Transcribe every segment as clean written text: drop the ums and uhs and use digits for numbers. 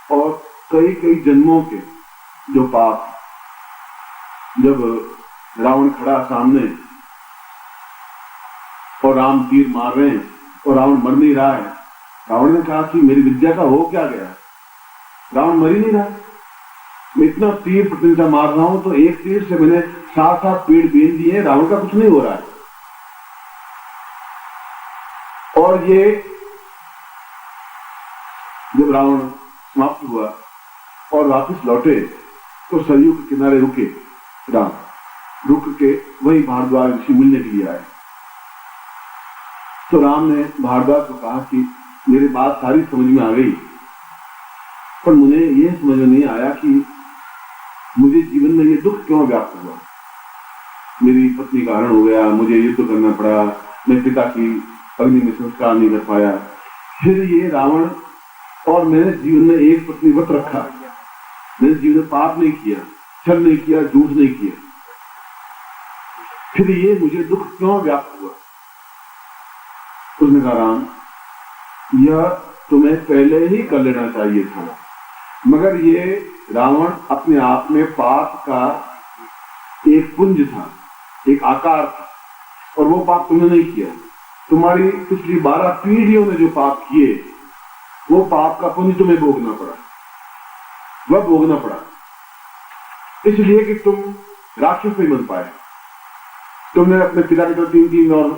और कई कई जन्मों के जो पाप, जब रावण खड़ा सामने और राम तीर मार रहे हैं और रावण मर नहीं रहा है, रावण ने कहा कि मेरी विद्या का हो क्या गया, रावण मर ही नहीं रहा, मैं इतना तीर प्रतिदिन मार रहा हूं तो एक तीर से मैंने 7-7 पेड़ बीन दिए, रावण का कुछ नहीं हो रहा है। और ये जब रावण समाप्त हुआ और वापस लौटे तो सरयू के किनारे रुके, राम रुक के वही भारद्वाज ऋषि मिलने के लिए आए। तो राम ने भारद्वाज को कहा कि मेरी बात सारी समझ में आ गई, पर मुझे ये समझ में नहीं आया कि मुझे जीवन में ये दुख क्यों व्याप्त हुआ। मेरी पत्नी का हरण हो गया, मुझे युद्ध करना पड़ा, मैं पिता की अग्नि में संस्कार नहीं कर पाया, फिर ये रावण, और मैंने जीवन में एक पत्नी व्रत रखा, मैंने जीवन में पाप नहीं किया, छल नहीं किया, झूठ नहीं किया, फिर ये मुझे दुख क्यों व्याप्त हुआ। उसने कहा राम, यह तुम्हें पहले ही कर लेना चाहिए था, मगर ये रावण अपने आप में पाप का एक पुंज था, एक आकार था, और वो पाप तुमने नहीं किया। तुम्हारी पिछली 12 पीढ़ियों ने जो पाप किए वो पाप का पुंज तुम्हें भोगना पड़ा, वह भोगना पड़ा, इसलिए कि तुम राक्षस नहीं बन पाए। तुमने अपने पिता के तो 3 और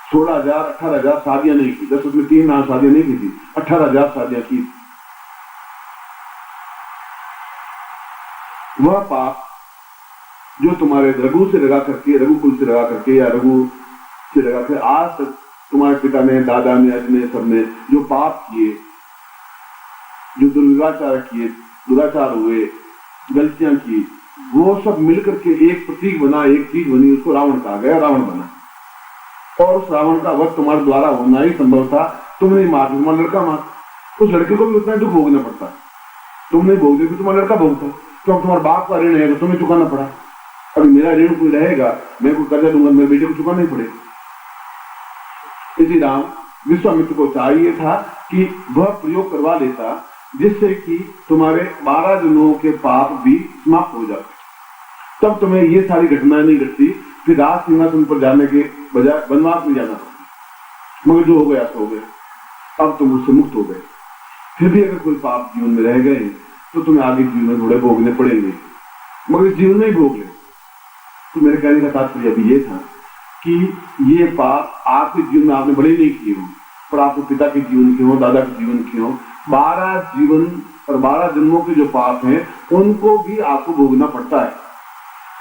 16,000 18,000 शादियां नहीं की, 10 उसमें 3 शादियां नहीं की थी, 18,000 शादियां की। वह पाप जो तुम्हारे रघु से लगा करके, रघुकुल से लगा करके या रघु से लगा कर आज तक तुम्हारे पिता ने, दादा ने, अजने सबने जो पाप किए, जो दुर्व्यवहार किए, दुराचार हुए, गलतियां की, वो सब मिलकर के एक प्रतीक बना, एक चीज बनी, उसको रावण कहा गया, रावण बना। और उस रावण का वध तुम्हारे द्वारा होना ही संभव था। तुम नहीं मार, तुम्हारा लड़का मार, उस लड़के को भी उतना दुख भोगना पड़ता। तुम नहीं भोगते तो तुम्हारा लड़का भोगता, तो तुम्हारे बाप का ऋण है तो तुम्हें चुकाना पड़ा। अभी मेरा ऋण कोई रहेगा, मैं कोई कर्जा दूंगा, मेरे बेटे को चुकाना ही पड़ेगा। इसी राम विश्वामित्र को चाहिए था कि वह प्रयोग करवा लेता, जिससे कि तुम्हारे 12 जन्मों के पाप भी समाप्त हो जाते, तब तुम्हें ये सारी घटनाएं नहीं घटती, फिर राज सिंहासन पर जाने के बजाय वनवास में जाना पड़ता। मगर जो हो गया तो हो गया, अब तुम उससे मुक्त हो गए। फिर भी अगर कोई पाप जीवन में रह गए तो तुम्हें आगे जीवन में थोड़े भोगने पड़ेंगे, मगर जीवन में ही भोग ले। तो मेरे कहने का तात्पर्य अभी ये था कि ये पाप आपके जीवन में आपने बड़े नहीं किए हो, पर आपके पिता के जीवन के हो, दादा के जीवन के हो, 12 जीवन और 12 जन्मों के जो पाप हैं उनको भी आपको भोगना पड़ता है।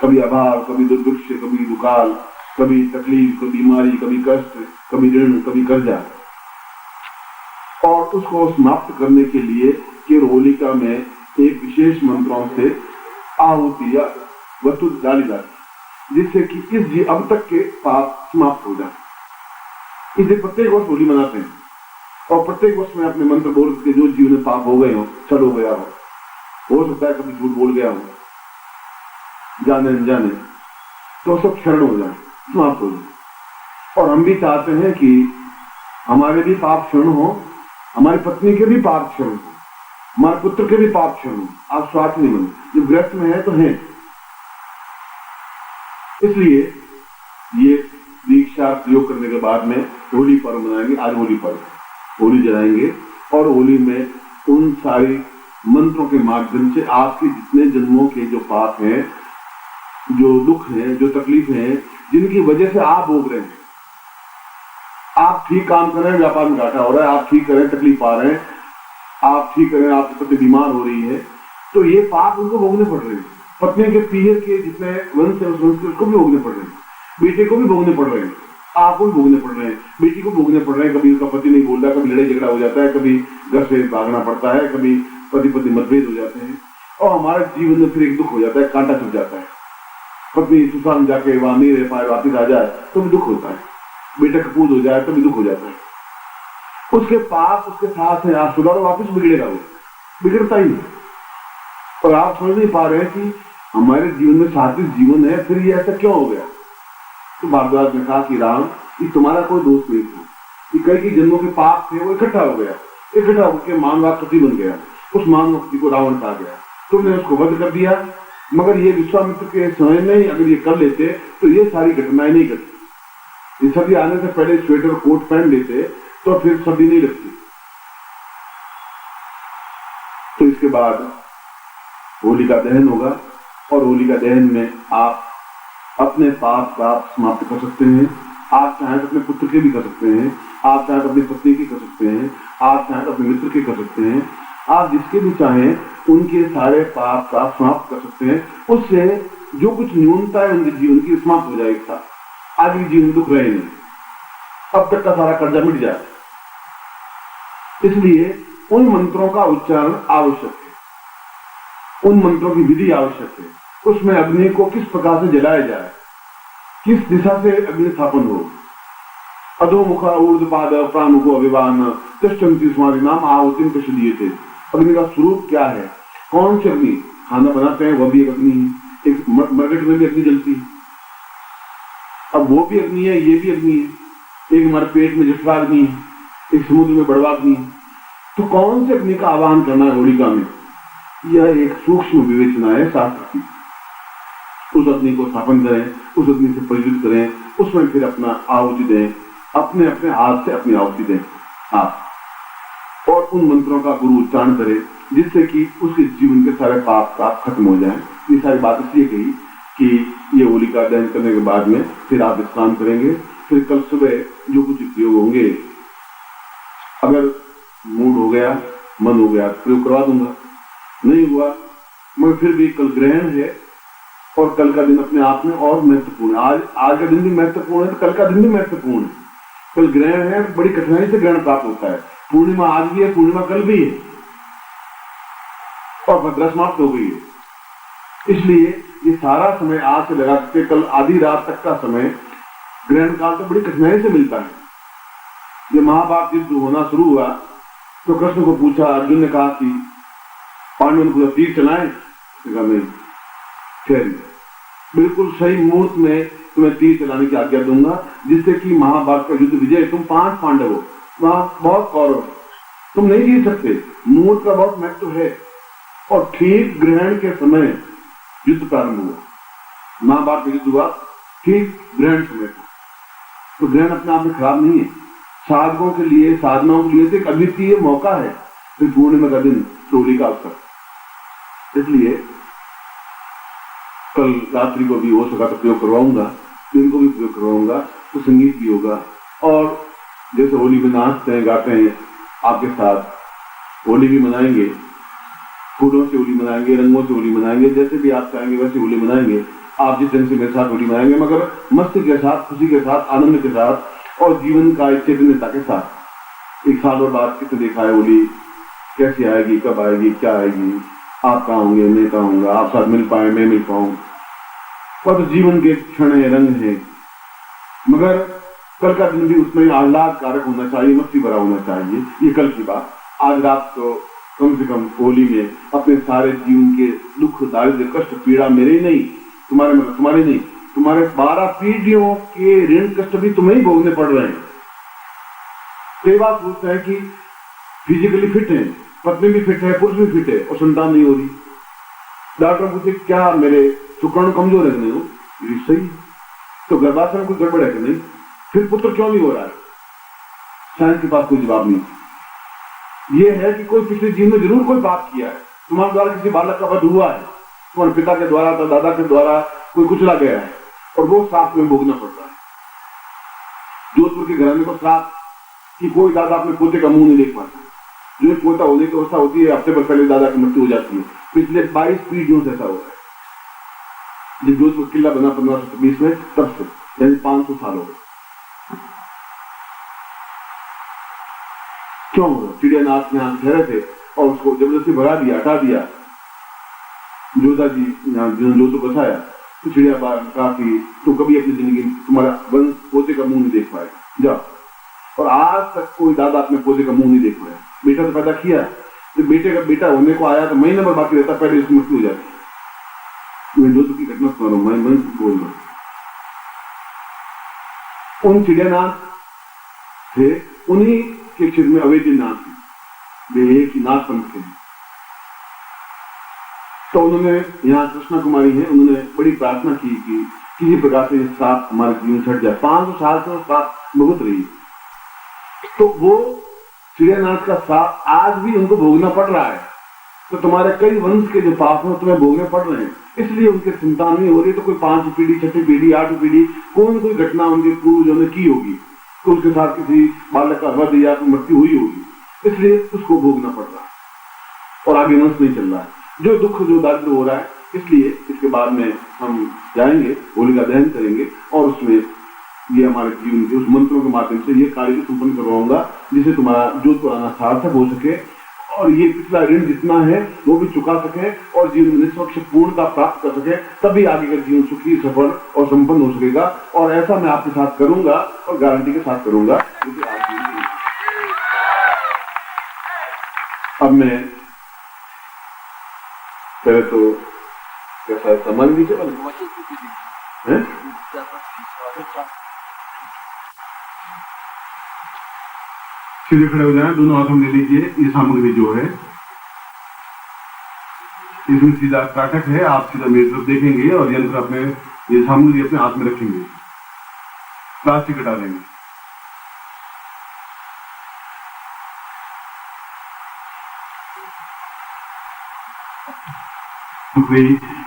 कभी अभाव, कभी दुर्भिक्ष, कभी दुकाल, कभी तकलीफ, कभी बीमारी, कभी कष्ट, कभी ऋण, कभी कर्जा। और उसको समाप्त करने के लिए होलिका में एक विशेष मंत्रों से आहुति या वस्तु डाली जाती, जिससे कि इस अब तक के पाप समाप्त हो जाए। इसे प्रत्येक वर्ष होली मनाते हैं, और प्रत्येक वर्ष में अपने मंत्र बोल के जो जीवन में पाप हो गए हो, छल हो गया हो सकता है कभी झूठ बोल गया हो, जाने अनजाने, तो सब क्षरण हो जाए, समाप्त हो जाए। और हम भी चाहते हैं कि हमारे भी पाप क्षरण हो, हमारी पत्नी के भी पाप क्षरण हो, हमारे पुत्र के भी पाप क्षरण हो। आप स्वार्थ नहीं बने, जो ग्रस्त में है तो है। इसलिए ये दीक्षा प्रयोग करने के बाद में होली पर्व मनाएंगे। आज होली पर्व, होली जलाएंगे, और होली में उन सारे मंत्रों के माध्यम से आपके जितने जन्मों के जो पाप हैं, जो दुख हैं, जो तकलीफ हैं, जिनकी वजह से आप भोग रहे हैं, आप ठीक काम कर रहे हैं, व्यापार में घाटा हो रहा है, आप ठीक करें, तकलीफ आ रहे हैं, आप ठीक करें, आपकी पत्नी बीमार हो रही है, तो ये पाप उनको भोगने पड़ रहे हैं। पत्नी के पीहर के जितने वंश है, उस वंश के उसको भी भोगने पड़ रहे हैं, बेटे को भी भोगने पड़ रहे हैं, आपको भी भोगने पड़ रहे हैं, बेटी को भोगने पड़ रहे हैं। कभी उसका पति नहीं बोल रहा, कभी लड़ाई झगड़ा हो जाता है, कभी घर से भागना पड़ता है, कभी पति पत्नी मतभेद हो जाते हैं, और हमारे जीवन में फिर एक दुख हो जाता है, कांटा चुभ जाता है। पत्नी सुसान जाके वहां नहीं रह पाए, वापिस आ जाए तो भी दुख होता है, बेटा कपूत हो जाए तो भी दुख हो जाता है। उसके पाप उसके साथ है, आप सुधारो, वापिस बिगड़ेगा, वो बिगड़ता ही नहीं। और आप समझ नहीं पा रहे कि हमारे जीवन में सात्विक जीवन है, फिर ये ऐसा क्यों हो गया। तो भारद्वाज ने कहा कि राम, ये तुम्हारा कोई दोष नहीं था, कि कई जन्मों के पाप थे वो इकट्ठा हो गया, इकट्ठा होकर मानवाकृति बन गया। उस मान भक्ति को रावण कहा गया। तुमने उसको वध कर दिया, मगर ये विश्वामित्र के समय में ही अगर ये कर लेते तो ये सारी घटनाएं नहीं घटती। ये सर्दी आने से पहले स्वेटर कोट पहन लेते तो फिर सर्दी नहीं लगती। तो इसके बाद होलिका दहन होगा, और होलिका दहन में आप अपने पाप का समाप्त कर सकते हैं। आप चाहें तो अपने पुत्र के भी कर सकते हैं, आप चाहें तो अपनी पत्नी की कर सकते हैं, आप चाहें तो अपने मित्र के कर सकते हैं, आप जिसके भी चाहें उनके सारे पाप का समाप्त कर सकते हैं। उससे जो कुछ न्यूनता है उनके जीवन की समाप्त हो जाएगी। था आगे जीवन दुख रहे नहीं, अब तक का सारा कर्जा मिट जाए। इसलिए उन मंत्रों का उच्चारण आवश्यक है, उन मंत्रों की विधि आवश्यक है। उसमें अग्नि को किस प्रकार से जलाया जाए, किस दिशा से अग्नि स्थापन हो। अधोमुखा ऊर्ध्वपाद प्रामुखो अभिवान तिष्ठन्ति स्मारि नाम आहुतिम प्रशदीयते। अग्नि का स्वरूप क्या है, कौन सी अग्नि? खाना बनाते हैं वह भी एक अग्नि है, एक मरकट में भी अग्नि जलती है, अब वो भी अग्नि है, ये भी अग्नि है। एक हमारे पेट में जठरा अग्नि है, एक समुद्र में बड़वा अग्नि है। तो कौन से अग्नि का आह्वान करना है होलिका में, यह एक सूक्ष्म विवेचना है शास्त्र की। उस अग्नि को स्थापन करें, उस अग्नि से परिचित करें, उसमें फिर अपना आहुति दें, अपने अपने हाथ से अपनी आहुति दें आप, और उन मंत्रों का गुरु उच्चारण करें जिससे कि उसके जीवन के सारे पाप का खत्म हो जाए। ये सारी बात इसलिए कही कि ये होलिका दहन करने के बाद में फिर आप स्नान करेंगे, फिर कल सुबह जो कुछ प्रयोग होंगे, अगर मूड हो गया, मन हो गया, प्रयोग करवा दूंगा, नहीं हुआ मगर फिर भी कल ग्रहण है और कल का दिन अपने आप में और महत्वपूर्ण है। आज का दिन भी महत्वपूर्ण है तो कल का दिन भी महत्वपूर्ण है। कल ग्रहण है, बड़ी कठिनाई से ग्रहण प्राप्त होता है। पूर्णिमा आज भी है, पूर्णिमा कल भी है, और भद्रा समाप्त हो गई है। इसलिए ये सारा समय आज से लगा के कल आधी रात तक का समय ग्रहण काल तो बड़ी कठिनाई से मिलता है। जब महाभारत युद्ध होना शुरू हुआ तो कृष्ण को पूछा, अर्जुन ने कहा कि पांडवों को तीर चलाएं, नहीं, फिर बिल्कुल सही मुहूर्त में तुम्हें तीर चलाने की आज्ञा दूंगा जिससे कि महाभारत का युद्ध विजय। तुम 5 पांडव हो, वहां बहुत कौरव, तुम नहीं जीत सकते। मुहूर्त का बहुत महत्व है। और ठीक ग्रहण के समय युद्ध प्रारंभ हुआ, महाभारत का युद्ध हुआ ठीक ग्रहण समय को। तो ग्रहण अपने आप में खराब नहीं है, साधकों के लिए, साधनाओं के लिए एक अद्वितीय मौका है। फिर पूर्णिमा का दिन, होली का अवसर। इसलिए कल रात्रि को भी हो सका तो प्रयोग करवाऊंगा, दिन को भी प्रयोग करवाऊंगा, तो संगीत भी होगा। और जैसे होली में नाचते हैं, गाते हैं आपके साथ, होली भी मनाएंगे, फूलों से होली मनाएंगे, रंगों से होली मनाएंगे, जैसे भी आप चाहेंगे वैसे होली मनाएंगे। आप जिस ढंग से मेरे साथ होली मनाएंगे, मगर मस्ती के साथ, खुशी के साथ, आनंद के साथ और जीवन का चैतन्यता के साथ। एक साल और बाद कितने देखा है होली, कैसी आएगी, कब आएगी, क्या आएगी, आप कहाँ होंगे, मैं कहाँ होऊंगा, आप साथ मिल पाए, मैं मिल पाऊं, और तो जीवन के क्षण है, रंग है। मगर कल का दिन भी उसमें आह्लाद कारक होना चाहिए, मस्ती भरा होना चाहिए। ये कल की बात। आज रात तो कम से कम होली में अपने सारे जीवन के दुख, दारिद्र्य, कष्ट, पीड़ा मेरे ही नहीं, तुम्हारे मतलब तुम्हारे नहीं, तुम्हारे 12 पीढ़ियों के ऋण कष्ट भी तुम्हें ही भोगने पड़ रहे हैं। कई बार पूछते हैं कि फिजिकली फिट है, पत्नी भी फिट है, पुरुष भी फिट है और संतान नहीं हो रही। डॉक्टर पूछे क्या मेरे शुक्राणु कमजोर है नहीं हो, सही, तो गर्भाशय में कुछ गड़बड़ है कि नहीं, फिर पुत्र क्यों नहीं हो रहा है? साइंस के पास कोई जवाब नहीं। ये है कि कोई पिछले जीवन में जरूर कोई पाप किया है, तुम्हारे द्वारा किसी बालक का वध हुआ है, तुम्हारे पिता के द्वारा, दादा के द्वारा कोई कुचला गया है और वो श्राप में भोगना पड़ रहा है। जोधपुर के घराने को श्राप कि कोई दादा अपने पोते का मुंह नहीं देख पाता। जो पोता होने की अवस्था होती है, हफ्ते पर पहले दादा की मृत्यु हो जाती है। पिछले 22 पीढ़ियों से ऐसा हो रहा है। जब जोधपुर किला बना 1520 में, तब से यानी 500 साल हो गए। क्यों? चिड़ियानाथ में ठहरे थे और उसको जबरदस्ती भगा दिया, हटा दिया। जोधा जी जो तो बचाया, तो चिड़िया कहा कि तुम कभी अपनी जिंदगी तुम्हारा वंश पोते का मुंह नहीं देख पाए, जाओ। और आज तक कोई दादा अपने पोते का मुंह नहीं देख पाया। बेटा तो पैदा किया, तो बेटे का बेटा होने को आया तो महीने भर बाकी रहता, पहले उसकी मृत्यु हो जाती। मैं जोधपुर की घटना सुना रहा हूं, मैं बोल रहा हूं। उन चिड़ियानाथ थे, उन्हीं के क्षेत्र में अवैधनाथ थे, वे एक ही नाथ पंथ थे। तो उन्होंने, यहाँ कृष्णा कुमारी है, उन्होंने बड़ी प्रार्थना की कि किसी प्रकार से सांप हमारे जीवन से हट जाए। 500 साल से वो सांप भुगत रही, तो वो चिड़ियानाथ का सांप आज भी उनको भोगना पड़ रहा है। तो तुम्हारे कई वंश के जो पाप हैं तुम्हें भोगने पड़ रहे हैं, इसलिए उनकी चिंता नहीं हो रही। तो कोई 5 पीढ़ी, 6 पीढ़ी, 8 पीढ़ी कोई घटना उनके पूर्वजों ने की होगी, तो उसके साथ किसी बालक का वध या मृत्यु हुई होगी, इसलिए उसको भोगना पड़ रहा है और आगे वंश नहीं चल रहा है। जो दुख, जो दर्द हो रहा है, इसलिए इसके बाद में हम जाएंगे, होलिका दहन करेंगे और उसमें ये हमारे जीवन के उस मंत्रों के माध्यम से ये कार्य संपन्न करवाऊंगा जिससे तुम्हारा जो पुराना सार्थक हो सके और ये पिछला ऋण जितना है वो भी चुका सके और जीवन में निष्पक्ष पूर्णता प्राप्त कर सके, तभी आगे का जीवन सुखी, सफल और संपन्न हो सकेगा। और ऐसा मैं आपके साथ करूंगा और गारंटी के साथ करूंगा। अब मैं पहले तो कैसा सम्मान दीजिए सीधे खड़े हो जाए, दोनों हाथों में ले लीजिए। ये सामग्री जो है इसमें सीधा काटक है, आप सीधा मेरी तरफ देखेंगे और यंत्र अपने, ये सामग्री अपने हाथ में रखेंगे, प्लास्टिक हटा देंगे।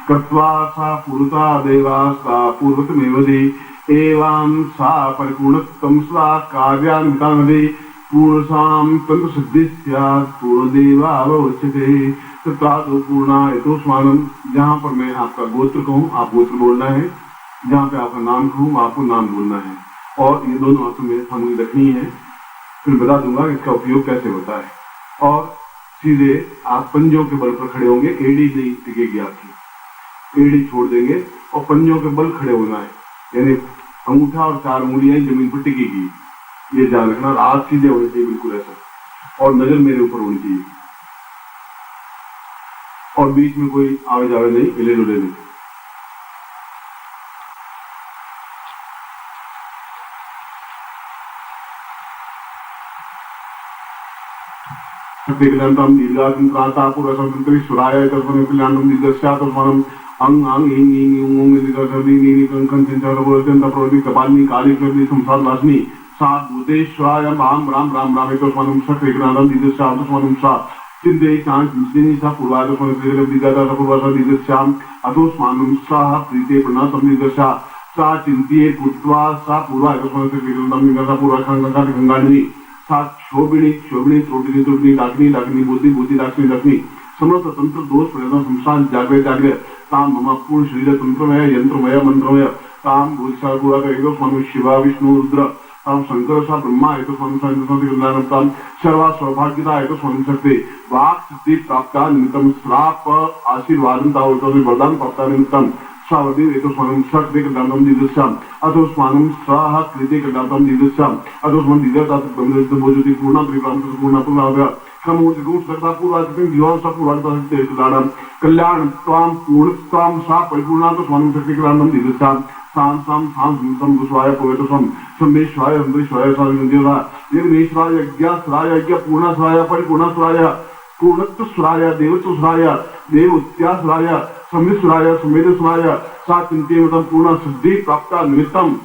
कृत्वा सा पूर्वता देवास्ता पूर्वतमेवदि एवं सा परिपूर्णत्वं स्वा कार्यान्वितानदि पूर्णसां तंत्र सिद्धि स्यात् पूर्णदेवावोच्यते तत्रादो पूर्णा यतोस्मानं। जहाँ पर मैं आपका गोत्र कहूँ आप गोत्र बोलना है, जहाँ पे आपका नाम कहूँ आपको नाम बोलना है और ये दोनों हाथों में सामग्री रखनी है। फिर बता दूंगा इसका उपयोग कैसे होता है। और सीधे आप पंजों के बल पर खड़े होंगे, एड़ी नहीं टिकेगी आपकी, एड़ी छोड़ देंगे और पंजों के बल खड़े होना है, यानी अंगूठा और 4 उंगलियां जमीन पर टिकेगी, ये ध्यान रखना। और हाथ सीधे होने चाहिए बिल्कुल ऐसा, और नजर मेरे ऊपर होनी चाहिए और बीच में कोई आवे जावे नहीं, हिले डुले नहीं। कल्याणम दीर्घासम क्रांता पुरसंतरि सुराय तस्मन कल्याणम दीर्घस्या तस्मनम अंग अंग इंग इंग ओंग दीर्घसर्दी नीनि कंकन चंचल प्रवचन प्रवृत्ति कपालनी काली प्रवृत्ति संसार वासनी सात भूतेश्वराय राम राम राम राम तस्मनम सक्रिय कल्याणम दीर्घस्या तस्मनम सा चिंते चांद चिंतनी सा पूर्वाद तस्मन दीर्घदा सा पूर्वाद दीर्घस्याम अतोस्मानम सा प्रीते प्रणतम दीर्घस्या सा चिंतिये कृत्वा सा पूर्वाद तस्मन दीर्घदम दीर्घसा पूर्वाखंडा गंगानी सात शोभिणी शोभिणी त्रोटिनी त्रोटिनी डाकिनी डाकिनी बुद्धि बुद्धि डाकिनी डाकिनी समस्त तंत्र दोष प्रेरणा संस्थान जागृत जागृत ताम मम पूर्ण शरीर तंत्रमय यंत्रमय मंत्रमय ताम भूषा पूरा करेगा स्वामी शिवा विष्णु रुद्र ताम शंकर सा ब्रह्मा एक स्वामी कल्याण ताम सर्वा सौभाग्यता एक स्वामी शक्ति वाक सिद्धि प्राप्त निमित्तम श्राप आशीर्वादम वरदान प्राप्त निमित्तम स्वावधि एक स्वामी शक्ति कल्याणम दीदस्याम अथो स्वानम स्वाह कृते कल्याणम दीदस्याम अथो स्वामी दीदस्याम ब्रह्मज्योति भोज्योति पूर्ण त्रिकाम पूर्ण पूर्ण क्रमोति गुण सकता पूर्वाधिक जीवन सा पूर्वाधिक कल्याणम कल्याण त्वाम पूर्ण त्वाम सा परिपूर्णा तो स्वामी शक्ति कल्याणम दीदस्याम साम साम साम सम दुष्वाय पवित्र सम समेश्वाय अंतरिश्वाय सामिंदेवा निर्मेश्वाय यज्ञास्राय यज्ञ पूर्णस्राय परिपूर्णस्राय पूर्णत्व सुराय देवत्व सुराय देवत्यासराय समिश्राय समेधस्राय सा चिंतेमतं पूर्ण सिद्धि प्राप्त निमित्तम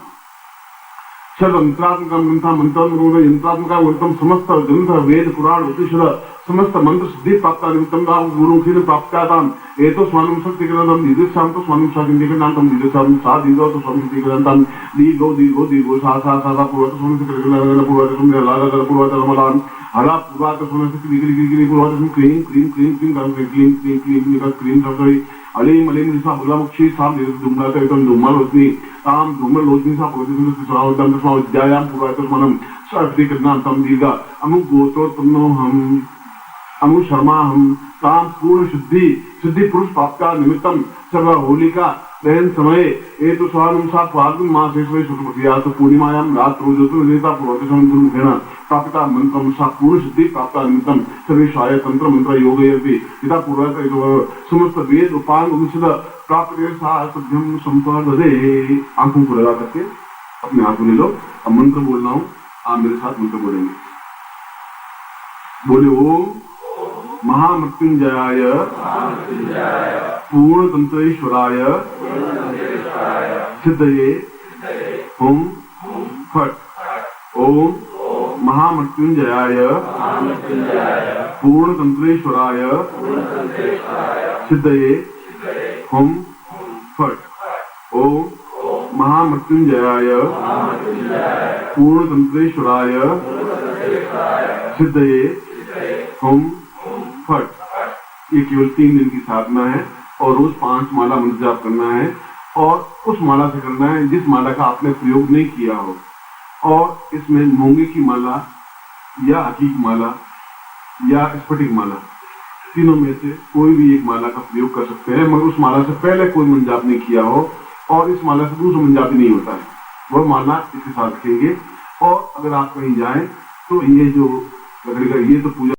सर्वंत्रात्मकं ग्रंथ मंत्रात्मक यंत्रात्मका ग्रंथम समस्त ग्रंथ वेद पुराण उपनिषद समस्त मंत्र सिद्धि प्राप्त निमित्तम गुरुमुखेन प्राप्ताताम एतो स्वानम शक्ति ग्रंथम दीदस्याम तो स्वानम शक्ति ग्रंथम दीदस्याम सा दीदो तो स्वामी शक्ति ग्रंथम दीगो दीगो दीगो सा सा सा पूर्व तो स्वामी शक्ति ग्रंथम पूर्व तो स्वामी लागा पूर्व तो रमलान हला पूर्व तो स्वामी शक्ति गिरी पूर्व तो क्लीन क्लीन क्लीन क्लीन काम क्लीन क्लीन क्लीन का क्लीन शब्द अलीम अलीम निसा बुलामुक्षी साम दुमना तो एकदम दुम्मल होती ताम दुम्मल लोचनी सा पोजिशन तो स्वावदम तो स्वावज्यायाम पूर्व तो स्वानम शक्ति ग्रंथम दीगा अमु गोत्रो तन्नो हम अमु शर्मा हम ताम पूर्ण सिद्धि पुरुष प्राप्त निमित्तम सर्व होलिका दहन समय ये तो स्वानम सा फाल्गुन मासेश्वरी शुक्लपक्षिया तो पूर्णिमायाम रात्रो ज्योतिर्देवता पूर्वतम गुरुमुखेन प्राप्ता मंत्रम सा पूर्ण सिद्धि प्राप्त निमित्तम सर्वेश्वाय तंत्र मंत्र योगयति यथा पूर्वत समस्त वेद उपांग उपनिषद प्राप्त सा सभ्यम संपदे। आंखों को लगा करके अपने हाथ में लो, अब मंत्र बोलना हूँ, आप मेरे साथ मंत्र बोलेंगे। बोले ओम महामृत्युंजयाय पूर्णतंत्रेश्वराय सिद्धये हुम फट। ओम महामृत्युंजयाय पूर्णतंत्रेश्वराय सिद्धये हुम फट। ओम महामृत्युंजयाय पूर्णतंत्रेश्वराय सिद्धये हुम फट। ये केवल 3 दिन की साधना है और रोज 5 माला मंत्र जाप करना है और उस माला से करना है जिस माला का आपने प्रयोग नहीं किया हो। और इसमें मूंगे की माला या हकीक माला या स्फटिक माला, तीनों में से कोई भी एक माला का प्रयोग कर सकते हैं, मगर उस माला से पहले कोई मंत्र जाप नहीं किया हो और इस माला से दूसरा मंत्र जाप नहीं होता है, वह माला इसके साथ रखेंगे। और अगर आप कहीं जाएं तो ये जो लकड़ी का ये तो पूजा